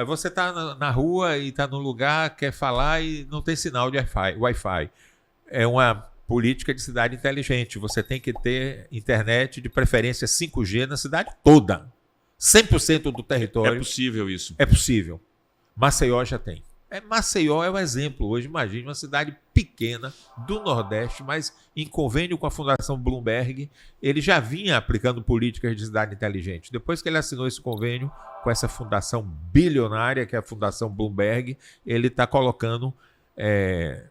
você está na rua e está num lugar, quer falar e não tem sinal de Wi-Fi. É uma política de cidade inteligente. Você tem que ter internet, de preferência 5G, na cidade toda. 100% do território. É possível isso? É possível. Maceió já tem. Maceió é o exemplo. Hoje, imagine uma cidade pequena do Nordeste, mas em convênio com a Fundação Bloomberg, ele já vinha aplicando políticas de cidade inteligente. Depois que ele assinou esse convênio com essa fundação bilionária, que é a Fundação Bloomberg, ele está colocando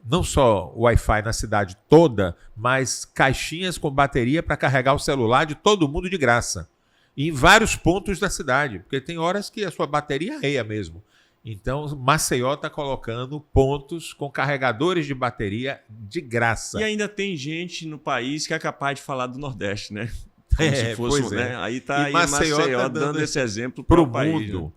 não só Wi-Fi na cidade toda, mas caixinhas com bateria para carregar o celular de todo mundo de graça. E em vários pontos da cidade, porque tem horas que a sua bateria arreia mesmo. Então, Maceió está colocando pontos com carregadores de bateria de graça. E ainda tem gente no país que é capaz de falar do Nordeste, né? Como se fosse, né? Aí está Maceió tá dando esse exemplo para o mundo. Né?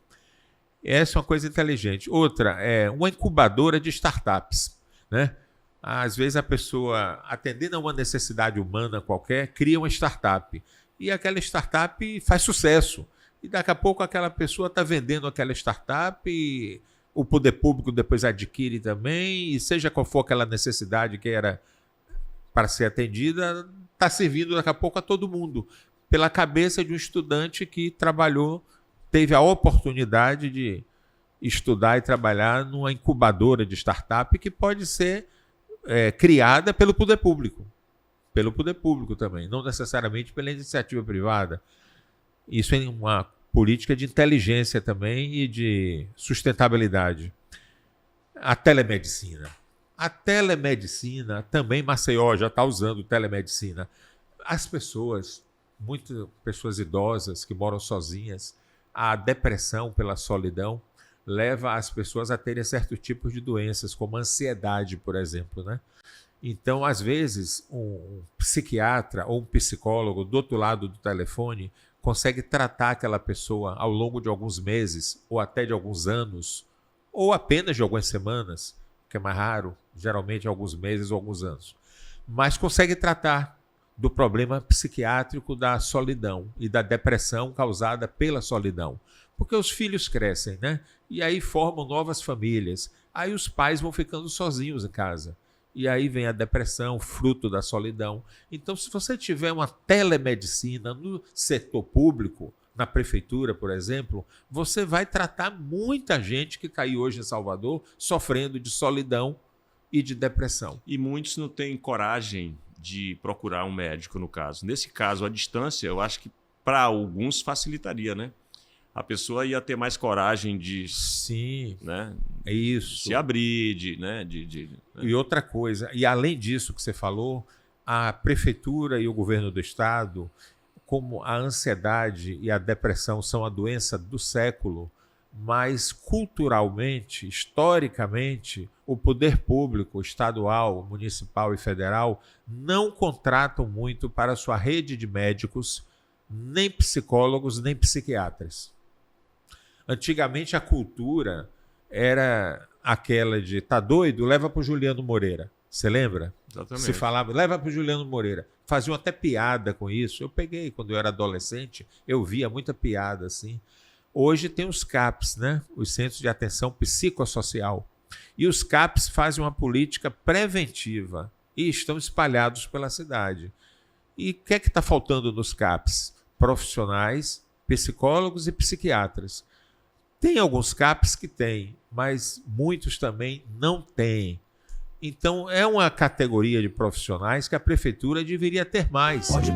Essa é uma coisa inteligente. Outra é uma incubadora de startups, né? Às vezes a pessoa, atendendo a uma necessidade humana qualquer, cria uma startup. E aquela startup faz sucesso. E daqui a pouco aquela pessoa está vendendo aquela startup e o poder público depois adquire também, e seja qual for aquela necessidade que era para ser atendida, está servindo daqui a pouco a todo mundo, pela cabeça de um estudante que trabalhou, teve a oportunidade de estudar e trabalhar numa incubadora de startup que pode ser criada pelo poder público. Pelo poder público também, não necessariamente pela iniciativa privada. Isso é uma política de inteligência também e de sustentabilidade. A telemedicina. A telemedicina, também Maceió já está usando telemedicina. As pessoas, muitas pessoas idosas que moram sozinhas, a depressão pela solidão leva as pessoas a terem certos tipos de doenças, como ansiedade, por exemplo, né? Então, às vezes, um psiquiatra ou um psicólogo do outro lado do telefone consegue tratar aquela pessoa ao longo de alguns meses, ou até de alguns anos, ou apenas de algumas semanas, que é mais raro, geralmente alguns meses ou alguns anos. Mas consegue tratar do problema psiquiátrico da solidão e da depressão causada pela solidão. Porque os filhos crescem, né? E aí formam novas famílias. Aí os pais vão ficando sozinhos em casa. E aí vem a depressão, fruto da solidão. Então, se você tiver uma telemedicina no setor público, na prefeitura, por exemplo, você vai tratar muita gente que caiu hoje em Salvador sofrendo de solidão e de depressão. E muitos não têm coragem de procurar um médico, no caso. Nesse caso, a distância, eu acho que para alguns facilitaria, né? A pessoa ia ter mais coragem de... Sim, né? É isso. Se abrir, né? E outra coisa, e além disso que você falou, a prefeitura e o governo do estado, como a ansiedade e a depressão são a doença do século, mas culturalmente, historicamente, o poder público, estadual, municipal e federal, não contratam muito para sua rede de médicos, nem psicólogos, nem psiquiatras. Antigamente a cultura era aquela de tá doido, leva para o Juliano Moreira. Você lembra? Exatamente. Se falava, leva para o Juliano Moreira. Faziam até piada com isso. Eu peguei, quando eu era adolescente, eu via muita piada assim. Hoje tem os CAPs, né? Os Centros de Atenção Psicossocial. E os CAPs fazem uma política preventiva e estão espalhados pela cidade. E o que é que está faltando nos CAPs? Profissionais, psicólogos e psiquiatras. Tem alguns CAPs que têm, mas muitos também não têm. Então, é uma categoria de profissionais que a prefeitura deveria ter mais. Pode.